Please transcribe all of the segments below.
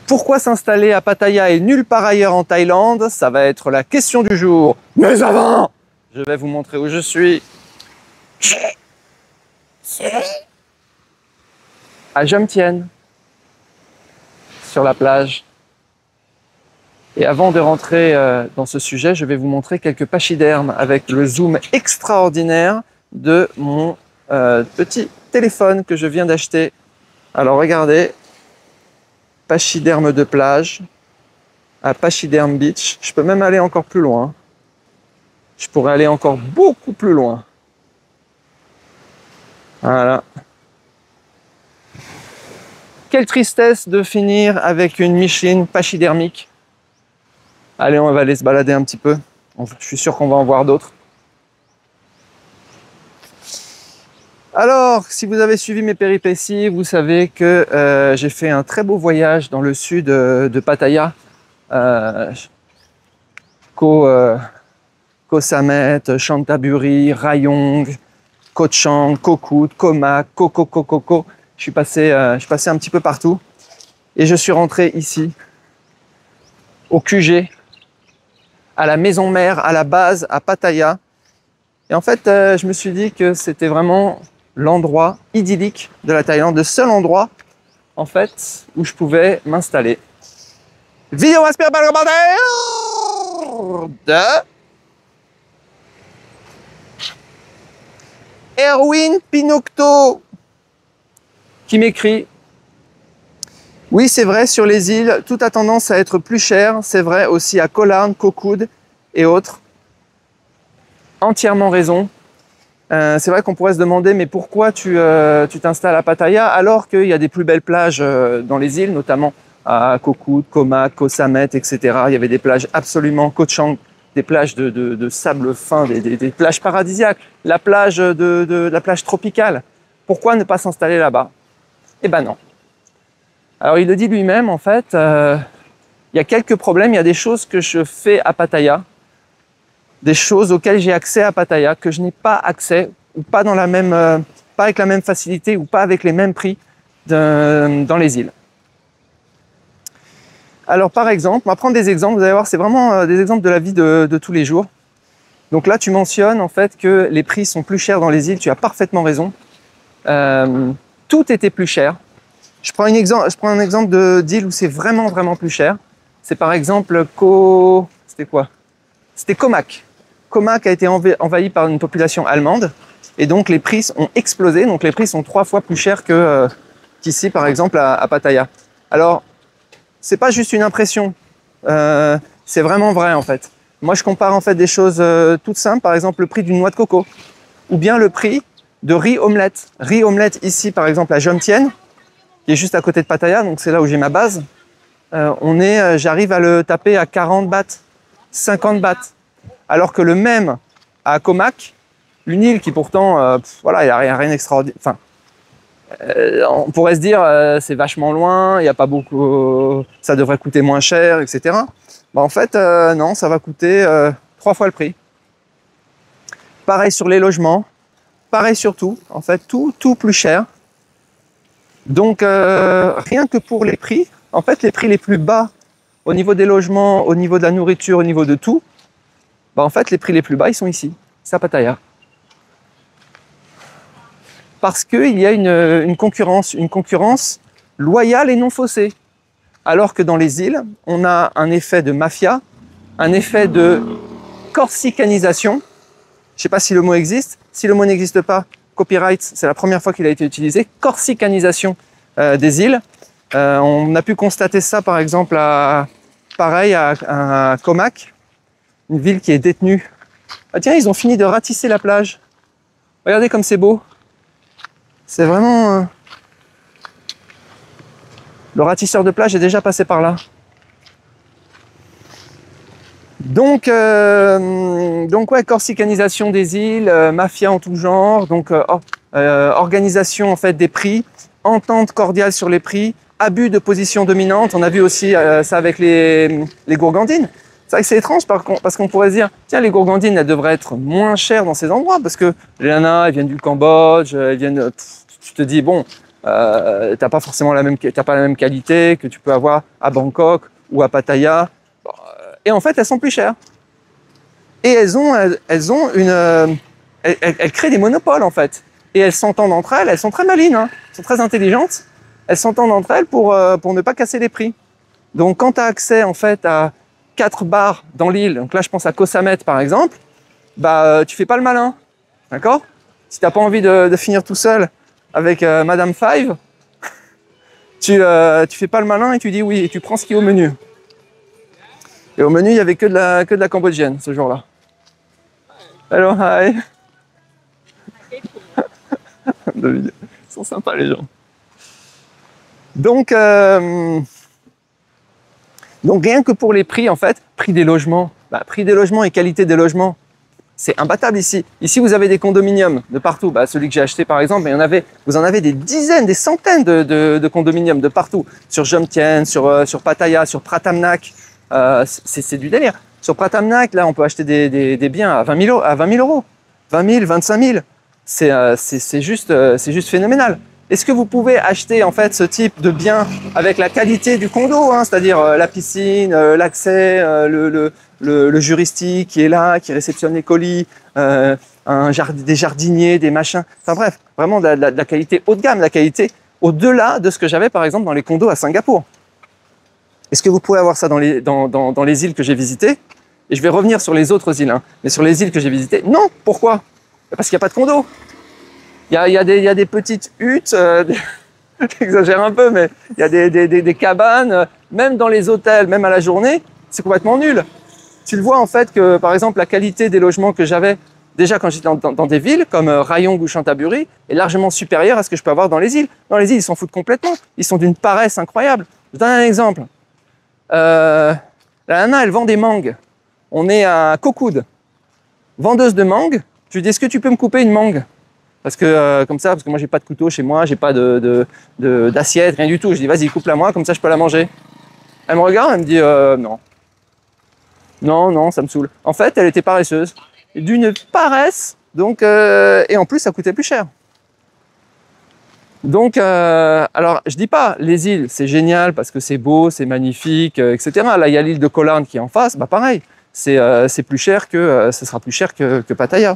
Pourquoi s'installer à Pattaya et nulle part ailleurs en Thaïlande? Ça va être la question du jour. Mais avant, je vais vous montrer où je suis. À Jomtien, sur la plage. Et avant de rentrer dans ce sujet, je vais vous montrer quelques pachydermes avec le zoom extraordinaire de mon petit téléphone que je viens d'acheter. Alors regardez, pachyderme de plage à Pachyderm Beach. Je peux même aller encore plus loin. Je pourrais aller encore beaucoup plus loin. Voilà. Quelle tristesse de finir avec une Micheline pachydermique. Allez, on va aller se balader un petit peu. Je suis sûr qu'on va en voir d'autres. Alors, si vous avez suivi mes péripéties, vous savez que j'ai fait un très beau voyage dans le sud de Pattaya. Koh Samet, Chantaburi, Rayong, Koh Chang, Koh Kood, Koh Mak, Koh Koh Koh Koh Koh. Je suis passé un petit peu partout. Et je suis rentré ici, au QG, à la maison mère, à la base, à Pattaya. Et en fait, je me suis dit que c'était vraiment l'endroit idyllique de la Thaïlande, le seul endroit, en fait, où je pouvais m'installer. Vidéo inspirée par le commentaire de Erwin Pinocto, qui m'écrit: oui, c'est vrai, sur les îles, tout a tendance à être plus cher. C'est vrai aussi à Koh Larn, Koh Kood et autres. Entièrement raison. C'est vrai qu'on pourrait se demander, mais pourquoi tu t'installes à Pattaya alors qu'il y a des plus belles plages dans les îles, notamment à Koh Kood, Koh Mak, Koh Samet, etc. Il y avait des plages absolument, Koh Chang, des plages de sable fin, des plages paradisiaques, la plage la plage tropicale. Pourquoi ne pas s'installer là-bas? Eh ben non. Alors il le dit lui-même, en fait, il y a quelques problèmes, il y a des choses que je fais à Pattaya, des choses auxquelles j'ai accès à Pattaya, que je n'ai pas accès, ou pas dans la même, pas avec la même facilité, ou pas avec les mêmes prix dans les îles. Alors par exemple, on va prendre des exemples, vous allez voir, c'est vraiment des exemples de la vie de tous les jours. Donc là, tu mentionnes en fait que les prix sont plus chers dans les îles, tu as parfaitement raison. Tout était plus cher. Je prends un exemple d'île où c'est vraiment, vraiment plus cher. C'est par exemple c'était quoi? C'était Koh Mak. Koh Mak a été envahi par une population allemande et donc les prix ont explosé. Donc les prix sont 3 fois plus chers qu'ici, par exemple, à Pattaya. Alors, c'est pas juste une impression. C'est vraiment vrai, en fait. Moi, je compare en fait des choses toutes simples. Par exemple, le prix d'une noix de coco ou bien le prix de riz omelette. Riz omelette ici, par exemple, à Jomtien, qui est juste à côté de Pattaya, donc c'est là où j'ai ma base. J'arrive à le taper à 40 bahts, 50 bahts. Alors que le même à Koh Mak, une île qui pourtant, voilà, il n'y a rien d'extraordinaire. Enfin, on pourrait se dire, c'est vachement loin, il n'y a pas beaucoup, ça devrait coûter moins cher, etc. Bah, en fait, non, ça va coûter 3 fois le prix. Pareil sur les logements, pareil sur tout, en fait, tout plus cher. Donc, rien que pour les prix, en fait, les prix les plus bas au niveau des logements, au niveau de la nourriture, au niveau de tout, bah, en fait, les prix les plus bas, ils sont ici, c'est à Pattaya. Parce qu'il y a une concurrence loyale et non faussée. Alors que dans les îles, on a un effet de mafia, un effet de corsicanisation. Je ne sais pas si le mot existe. Si le mot n'existe pas, copyright, c'est la première fois qu'il a été utilisé. Corsicanisation des îles. On a pu constater ça, par exemple, à Koh Mak, une ville qui est détenue. Ah tiens, ils ont fini de ratisser la plage. Regardez comme c'est beau. C'est vraiment... Le ratisseur de plage est déjà passé par là. Donc ouais, corsicanisation des îles, mafia en tout genre, donc organisation en fait des prix, entente cordiale sur les prix, abus de position dominante. On a vu aussi ça avec les gourgandines. C'est vrai que c'est étrange parce qu'on pourrait se dire, tiens, les gourgandines, elles devraient être moins chères dans ces endroits parce que les nanas, elles viennent du Cambodge, elles viennent... Tu te dis, bon, t'as pas forcément t'as pas la même qualité que tu peux avoir à Bangkok ou à Pattaya. Et en fait, elles sont plus chères. Et elles créent des monopoles en fait. Et elles s'entendent entre elles. Elles sont très malines, hein. Elles sont très intelligentes. Elles s'entendent entre elles pour ne pas casser les prix. Donc, quand tu as accès en fait à 4 bars dans l'île, donc là, je pense à Koh Samet par exemple, bah, tu fais pas le malin, d'accord? Si t'as pas envie de finir tout seul avec Madame Five, tu fais pas le malin et tu dis oui et tu prends ce qui est au menu. Et au menu, il y avait que de la cambodgienne ce jour-là. Hello, hi. Ils sont sympas les gens. Donc rien que pour les prix en fait, prix des logements et qualité des logements, c'est imbattable ici. Ici, vous avez des condominiums de partout. Bah, celui que j'ai acheté, par exemple, vous en avez des dizaines, des centaines de condominiums de partout. Sur Jomtien, sur Pattaya, sur Pratamnak. C'est du délire. Sur Pratamnak, là, on peut acheter des biens à 20 000 euros. 20 000, 25 000. C'est juste phénoménal. Est-ce que vous pouvez acheter en fait ce type de bien avec la qualité du condo, hein, c'est-à-dire la piscine, l'accès, le juriste qui est là, qui réceptionne les colis, des jardiniers, des machins, enfin bref, vraiment de la qualité haut de gamme, la qualité au-delà de ce que j'avais par exemple dans les condos à Singapour. Est-ce que vous pouvez avoir ça dans les îles que j'ai visitées? Et je vais revenir sur les autres îles, hein, mais sur les îles que j'ai visitées, non. Pourquoi? Parce qu'il n'y a pas de condos. Il y a des petites huttes, j'exagère un peu, mais il y a des cabanes, même dans les hôtels, même à la journée, c'est complètement nul. Tu le vois en fait que, par exemple, la qualité des logements que j'avais déjà quand j'étais dans des villes comme Rayong ou Chantaburi est largement supérieure à ce que je peux avoir dans les îles. Dans les îles, ils s'en foutent complètement. Ils sont d'une paresse incroyable. Je donne un exemple. La nana, elle vend des mangues. On est à Koh Kood. Vendeuse de mangues. Je lui dis, est-ce que tu peux me couper une mangue? Parce que parce que moi j'ai pas de couteau chez moi, j'ai pas d'assiette, rien du tout. Je dis vas-y coupe-la moi, comme ça je peux la manger. Elle me regarde, elle me dit non, ça me saoule. En fait, elle était paresseuse, d'une paresse, donc et en plus ça coûtait plus cher. Donc alors je dis pas les îles c'est génial parce que c'est beau, c'est magnifique, etc. Là il y a l'île de Koh Larn qui est en face, bah pareil, c'est plus cher que ce sera plus cher que Pattaya.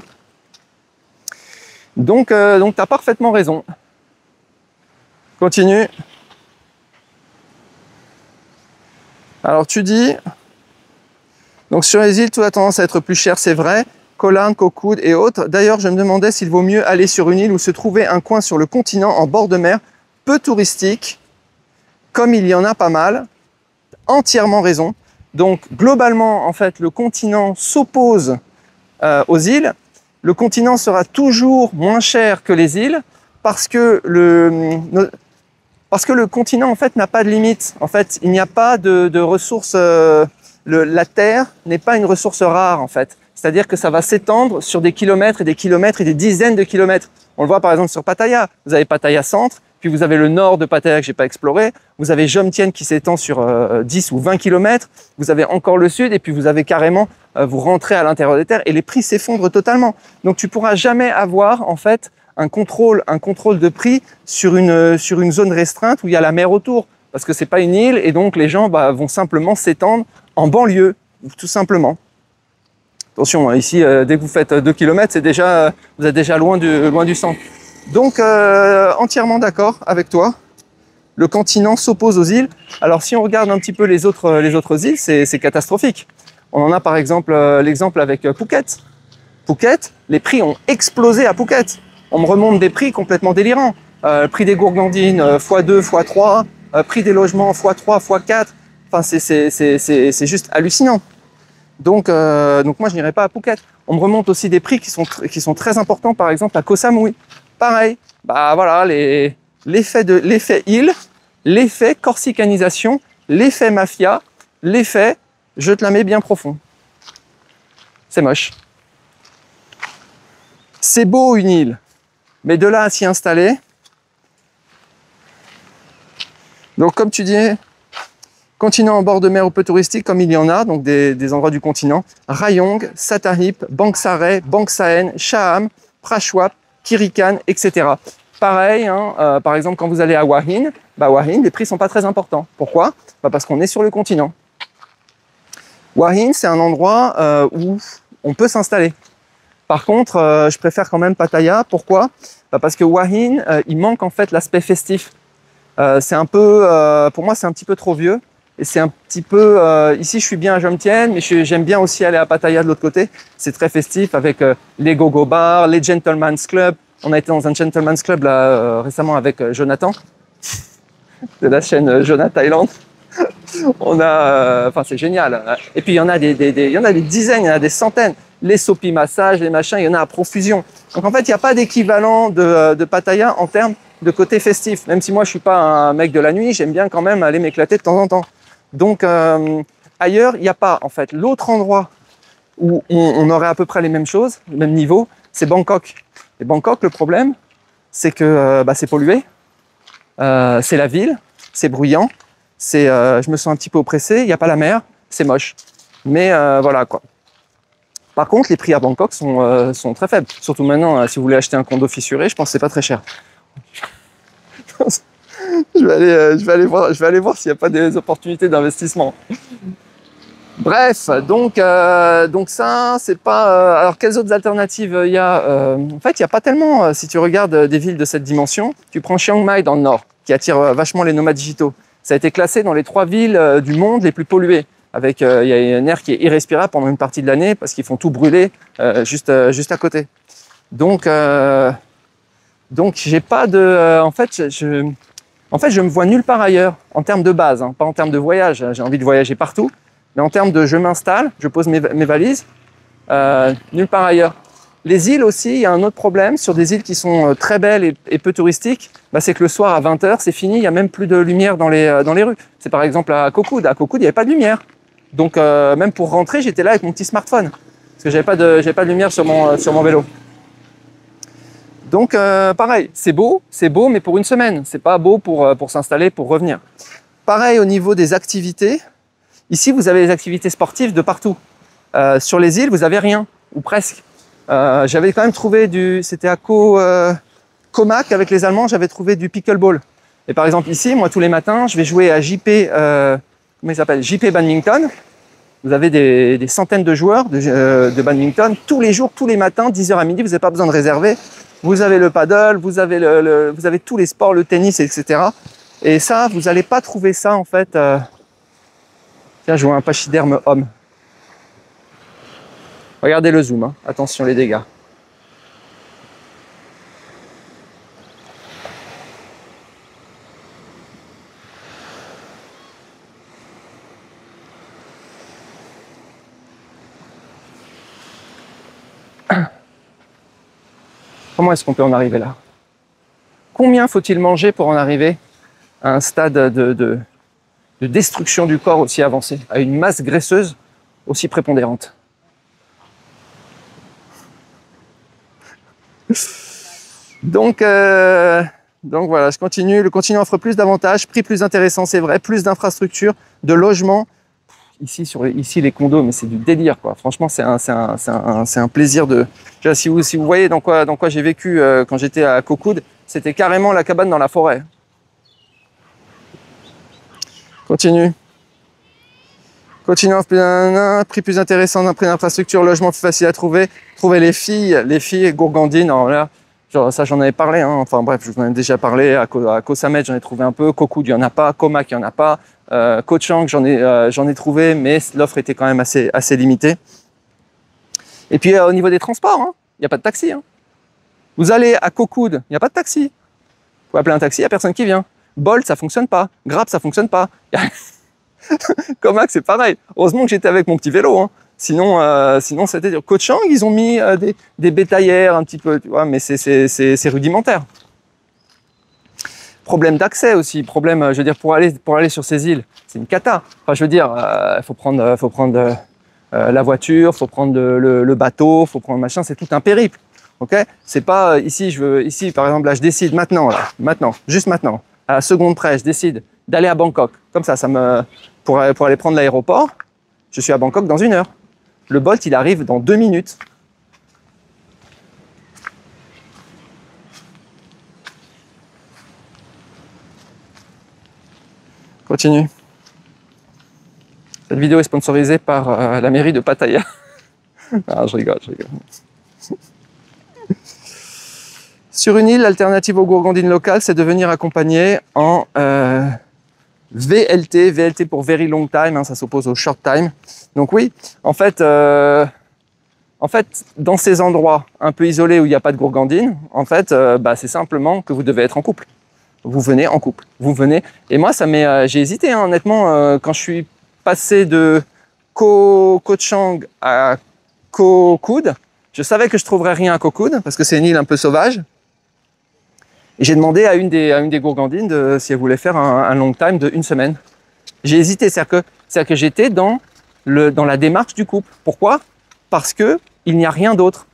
Donc tu as parfaitement raison. Continue. Alors tu dis, donc sur les îles, tout a tendance à être plus cher, c'est vrai. Koh Larn, Koh Kood et autres. D'ailleurs, je me demandais s'il vaut mieux aller sur une île ou se trouver un coin sur le continent en bord de mer, peu touristique, comme il y en a pas mal. Entièrement raison. Donc globalement, en fait, le continent s'oppose aux îles. Le continent sera toujours moins cher que les îles parce que le continent en fait n'a pas de limite. En fait, il n'y a pas de ressources. La terre n'est pas une ressource rare en fait. C'est-à-dire que ça va s'étendre sur des kilomètres et des kilomètres et des dizaines de kilomètres. On le voit par exemple sur Pattaya. Vous avez Pattaya centre, puis vous avez le nord de Pattaya que j'ai pas exploré. Vous avez Jomtien qui s'étend sur 10 ou 20 kilomètres. Vous avez encore le sud et puis vous avez carrément vous rentrez à l'intérieur des terres et les prix s'effondrent totalement. Donc tu pourras jamais avoir en fait un contrôle de prix sur une zone restreinte où il y a la mer autour parce que c'est pas une île et donc les gens vont simplement s'étendre en banlieue tout simplement. Attention, ici dès que vous faites 2 km, vous êtes déjà loin du centre. Donc entièrement d'accord avec toi. Le continent s'oppose aux îles. Alors si on regarde un petit peu les autres îles, c'est catastrophique. On en a par exemple l'exemple avec Phuket. Phuket, les prix ont explosé à Phuket. On me remonte des prix complètement délirants. Prix des gourgandines x2, x3, prix des logements x3, x4. Enfin, c'est juste hallucinant. Donc moi, je n'irai pas à Phuket. On me remonte aussi des prix qui sont très importants, par exemple à Koh Samui. Pareil, bah voilà, l'effet île, l'effet corsicanisation, l'effet mafia, l'effet je te la mets bien profond. C'est moche. C'est beau une île, mais de là à s'y installer. Donc comme tu dis, continent en bord de mer ou peu touristique, comme il y en a, donc des endroits du continent. Rayong, Sattahip, Bangsaray, Bangsaen, Shaham, Prachwap, Kirikan, etc. Pareil, hein, par exemple, quand vous allez à Hua Hin, les prix sont pas très importants. Pourquoi? Parce qu'on est sur le continent. Hua Hin, c'est un endroit où on peut s'installer. Par contre, je préfère quand même Pattaya. Pourquoi? Parce que Hua Hin, il manque en fait l'aspect festif. C'est un peu, pour moi, c'est un petit peu trop vieux. Et c'est un petit peu, ici je suis bien à Jomtien, mais j'aime bien aussi aller à Pattaya de l'autre côté. C'est très festif avec les go-go bars, les gentlemen's club. On a été dans un gentlemen's club là récemment avec Jonathan de la chaîne Jonathan Thailand. On a, enfin c'est génial. Et puis il y en a il y en a des dizaines, il y en a des centaines. Les sopi massages, les machins, il y en a à profusion. Donc en fait, il n'y a pas d'équivalent de Pattaya en termes de côté festif. Même si moi je suis pas un mec de la nuit, j'aime bien quand même aller m'éclater de temps en temps. Donc ailleurs, il n'y a pas en fait. L'autre endroit où on aurait à peu près les mêmes choses, le même niveau, c'est Bangkok. Et Bangkok, le problème, c'est que c'est pollué, c'est la ville, c'est bruyant, je me sens un petit peu oppressé, il n'y a pas la mer, c'est moche. Mais voilà quoi. Par contre, les prix à Bangkok sont très faibles. Surtout maintenant, si vous voulez acheter un condo fissuré, je pense que c'est pas très cher. Je vais aller voir s'il n'y a pas des opportunités d'investissement. Bref, donc ça, c'est pas. Alors, quelles autres alternatives il y a? En fait, il n'y a pas tellement. Si tu regardes des villes de cette dimension, tu prends Chiang Mai dans le nord, qui attire vachement les nomades digitaux. Ça a été classé dans les 3 villes du monde les plus polluées. Avec, il y a un air qui est irrespirable pendant une partie de l'année parce qu'ils font tout brûler juste à côté. Donc, j'ai pas de. En fait, je me vois nulle part ailleurs en termes de base, hein, pas en termes de voyage. J'ai envie de voyager partout. Mais en termes de je m'installe, je pose mes valises, nulle part ailleurs. Les îles aussi, il y a un autre problème sur des îles qui sont très belles et peu touristiques, c'est que le soir à 20h, c'est fini, il n'y a même plus de lumière dans les rues. C'est par exemple à Koh Kood. À Koh Kood, il n'y avait pas de lumière. Donc même pour rentrer, j'étais là avec mon petit smartphone. Parce que j'avais pas de lumière sur mon vélo. Donc pareil, c'est beau, mais pour une semaine. C'est pas beau pour s'installer, pour revenir. Pareil au niveau des activités. Ici, vous avez des activités sportives de partout. Sur les îles, vous avez rien, ou presque. J'avais quand même trouvé c'était à Komak avec les Allemands, j'avais trouvé du pickleball. Et par exemple ici, moi tous les matins, je vais jouer à JP, comment il s'appelle, JP Badminton. Vous avez des centaines de joueurs de badminton tous les jours, tous les matins, 10h à midi. Vous n'avez pas besoin de réserver. Vous avez le paddle, vous avez vous avez tous les sports, le tennis, etc. Et ça, vous n'allez pas trouver ça en fait. Tiens, je vois un pachyderme homme. Regardez le zoom, hein. Attention les dégâts. Comment est-ce qu'on peut en arriver là? Combien faut-il manger pour en arriver à un stade de destruction du corps aussi avancé, à une masse graisseuse aussi prépondérante? Donc voilà, je continue. Le continent offre plus d'avantages, prix plus intéressant, c'est vrai, plus d'infrastructures, de logements. Ici les condos, mais c'est du délire quoi. Franchement, c'est un plaisir de. Si vous voyez dans quoi j'ai vécu quand j'étais à Koh Kood, c'était carrément la cabane dans la forêt. Continue, prix plus intéressant, un prix d'infrastructure, logement plus facile à trouver les filles gourgandines. Alors là, ça j'en avais parlé, hein. Enfin bref, je vous en ai déjà parlé. À Koh Samet, j'en ai trouvé un peu. Koh Kood, il n'y en a pas. Koh Mak, il n'y en a pas. Koh Chang, j'en ai trouvé, mais l'offre était quand même assez limitée. Et puis au niveau des transports, hein, il n'y a pas de taxi. Hein. Vous allez à Koh Kood, il n'y a pas de taxi. Vous pouvez appeler un taxi, il n'y a personne qui vient. Bolt, ça fonctionne pas. Grab, ça fonctionne pas. Koh Mak, c'est pareil. Heureusement que j'étais avec mon petit vélo. Hein. Sinon c'était dur. Koh Chang, ils ont mis des bétaillères un petit peu, tu vois, mais c'est rudimentaire. Problème d'accès aussi, je veux dire, pour aller sur ces îles, c'est une cata. Enfin, je veux dire, faut prendre la voiture, faut prendre le bateau, faut prendre machin, c'est tout un périple. Ok? C'est pas ici, par exemple, là, je décide maintenant, juste maintenant, à la seconde près, je décide d'aller à Bangkok. Comme ça pour aller prendre l'aéroport, je suis à Bangkok dans 1 heure. Le Bolt, il arrive dans 2 minutes. Continue. Cette vidéo est sponsorisée par la mairie de Pattaya. Ah, je rigole. Sur une île, l'alternative aux gourgandines locales, c'est de venir accompagner en VLT. VLT pour Very Long Time, hein, ça s'oppose au Short Time. Donc oui, en fait, dans ces endroits un peu isolés où il n'y a pas de gourgandines, en fait, c'est simplement que vous devez être en couple. Vous venez en couple. Vous venez. Et moi, j'ai hésité, hein, honnêtement, quand je suis passé de Koh Chang à Koh Kood. Je savais que je trouverais rien à Koh Kood parce que c'est une île un peu sauvage. Et j'ai demandé à une des gourgandines si elle voulait faire un long time de 1 semaine. J'ai hésité, c'est-à-dire que j'étais dans la démarche du couple. Pourquoi? Parce que il n'y a rien d'autre.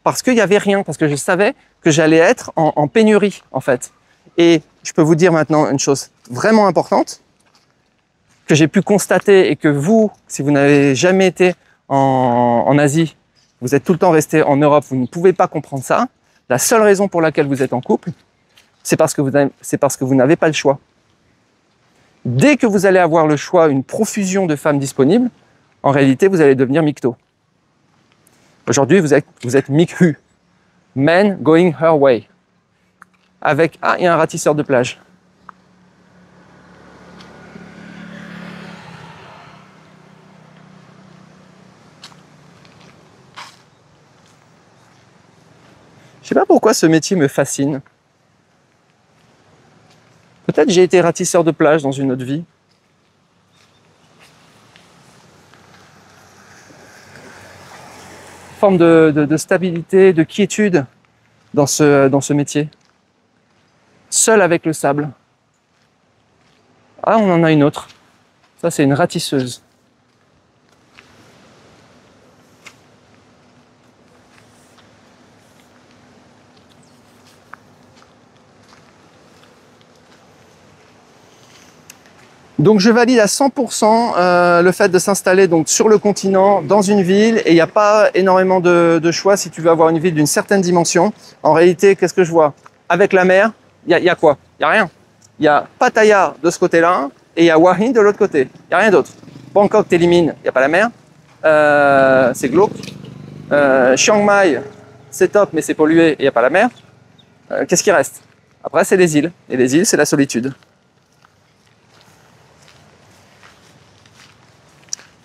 Parce qu'il n'y avait rien. Parce que je savais que j'allais être en pénurie, en fait. Et je peux vous dire maintenant une chose vraiment importante que j'ai pu constater et que vous, si vous n'avez jamais été en Asie, vous êtes tout le temps resté en Europe, vous ne pouvez pas comprendre ça. La seule raison pour laquelle vous êtes en couple, c'est parce que vous n'avez pas le choix. Dès que vous allez avoir le choix, une profusion de femmes disponibles, en réalité, vous allez devenir mikto. Aujourd'hui, vous êtes mikhu. Men going her way. Avec, il y a un ratisseur de plage. Je sais pas pourquoi ce métier me fascine. Peut-être j'ai été ratisseur de plage dans une autre vie. Une forme de stabilité, de quiétude dans ce métier. Seul avec le sable. Ah, on en a une autre. Ça, c'est une ratisseuse. Donc je valide à 100% le fait de s'installer donc sur le continent, dans une ville, et il n'y a pas énormément de choix si tu veux avoir une ville d'une certaine dimension. En réalité, qu'est-ce que je vois? Avec la mer, il y a quoi? Il n'y a rien. Il y a Pattaya de ce côté-là, et il y a Hua Hin de l'autre côté. Il n'y a rien d'autre. Bangkok t'élimine, il n'y a pas la mer. C'est glauque. Chiang Mai, c'est top, mais c'est pollué et il n'y a pas la mer. Qu'est-ce qui reste? Après, c'est les îles. Et les îles, c'est la solitude.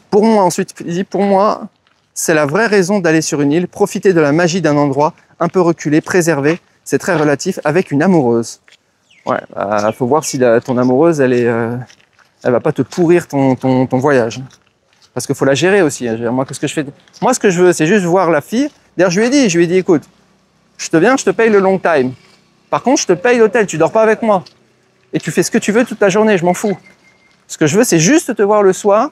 Pour moi, c'est la vraie raison d'aller sur une île, profiter de la magie d'un endroit un peu reculé, préservé, c'est très relatif, avec une amoureuse. Ouais, faut voir si ton amoureuse, elle va pas te pourrir ton voyage. Parce qu'il faut la gérer aussi. Moi, qu'est-ce que je fais? Moi, ce que je veux, c'est juste voir la fille. D'ailleurs, je lui ai dit, écoute, je te paye le long time. Par contre, je te paye l'hôtel, tu dors pas avec moi. Et tu fais ce que tu veux toute la journée, je m'en fous. Ce que je veux, c'est juste te voir le soir,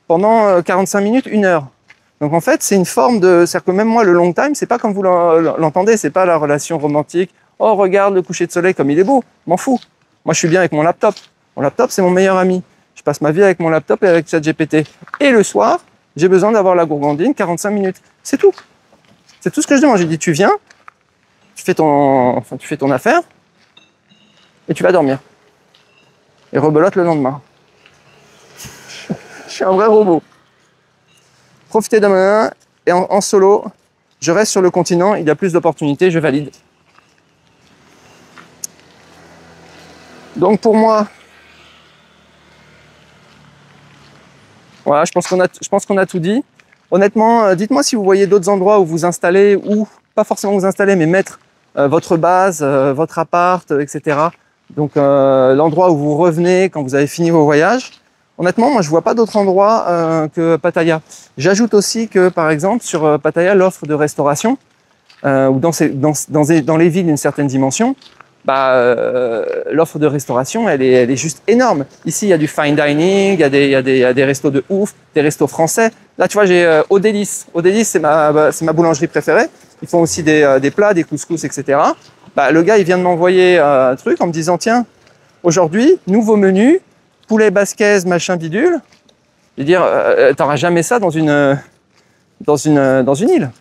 pendant 45 minutes, 1 heure. Donc en fait, c'est une forme de... C'est-à-dire que même moi, le long time, c'est pas comme vous l'entendez, c'est pas la relation romantique. Oh, regarde le coucher de soleil comme il est beau. M'en fous. Moi, je suis bien avec mon laptop. Mon laptop, c'est mon meilleur ami. Je passe ma vie avec mon laptop et avec ChatGPT. Et le soir, j'ai besoin d'avoir la gourgandine 45 minutes. C'est tout. C'est tout ce que je demande. J'ai dit, tu viens, tu fais ton affaire et tu vas dormir. Et rebelote le lendemain. Je suis un vrai robot. Profitez d'un moment et en solo, je reste sur le continent, il y a plus d'opportunités, je valide. Donc pour moi, voilà, je pense qu'on a tout dit. Honnêtement, dites-moi si vous voyez d'autres endroits où vous installez, ou pas forcément vous installer, mais mettre votre base, votre appart, etc. Donc l'endroit où vous revenez quand vous avez fini vos voyages. Honnêtement, moi je vois pas d'autre endroit que Pattaya. J'ajoute aussi que par exemple sur Pattaya, l'offre de restauration, ou dans les villes d'une certaine dimension, l'offre de restauration, elle est juste énorme. Ici, il y a du fine dining, il y a des restos de ouf, des restos français. Là, tu vois, j'ai Au Délice. Au Délice, c'est ma boulangerie préférée. Ils font aussi des plats, des couscous, etc. Le gars, il vient de m'envoyer un truc en me disant, tiens, aujourd'hui, nouveau menu, poulet basquaise, machin bidule. Je veux dire, t'auras jamais ça dans une île.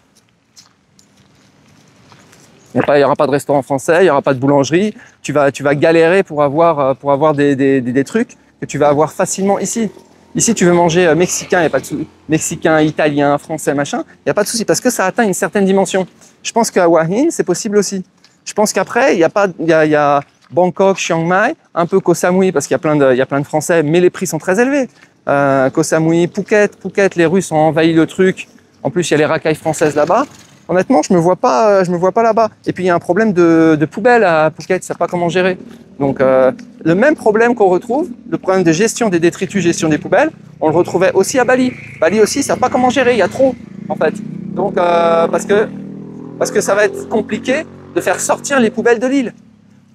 Il n'y aura pas de restaurant français, il n'y aura pas de boulangerie. Tu vas galérer pour avoir des trucs que tu vas avoir facilement ici. Ici, tu veux manger mexicain, il n'y a pas de souci. Mexicain, italien, français, machin, il n'y a pas de souci parce que ça atteint une certaine dimension. Je pense qu'à Hua Hin, c'est possible aussi. Je pense qu'après, il y a Bangkok, Chiang Mai, un peu Koh Samui parce qu'il y a plein de Français, mais les prix sont très élevés. Koh Samui, Phuket, les Russes ont envahi le truc. En plus, il y a les racailles françaises là-bas. Honnêtement, je me vois pas là-bas. Et puis il y a un problème de poubelle à Phuket, ça ne sait pas comment gérer. Donc le même problème qu'on retrouve, le problème de gestion des détritus, gestion des poubelles, on le retrouvait aussi à Bali. Bali aussi, ça ne sait pas comment gérer, il y a trop en fait. Donc parce que ça va être compliqué de faire sortir les poubelles de l'île.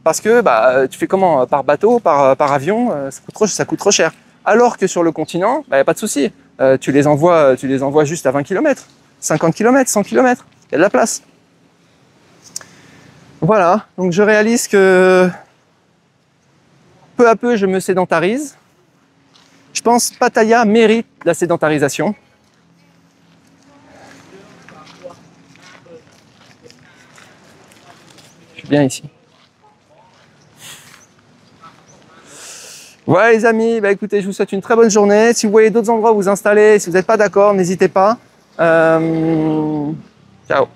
Parce que tu fais comment? Par bateau, par avion, ça coûte trop cher. Alors que sur le continent, il n'y a pas de souci. Tu les envoies juste à 20 km, 50 km, 100 km. Il y a de la place. Voilà, donc je réalise que peu à peu, je me sédentarise. Je pense que Pattaya mérite la sédentarisation. Je suis bien ici. Voilà les amis, écoutez, je vous souhaite une très bonne journée. Si vous voyez d'autres endroits où vous installer, si vous n'êtes pas d'accord, n'hésitez pas. Ciao.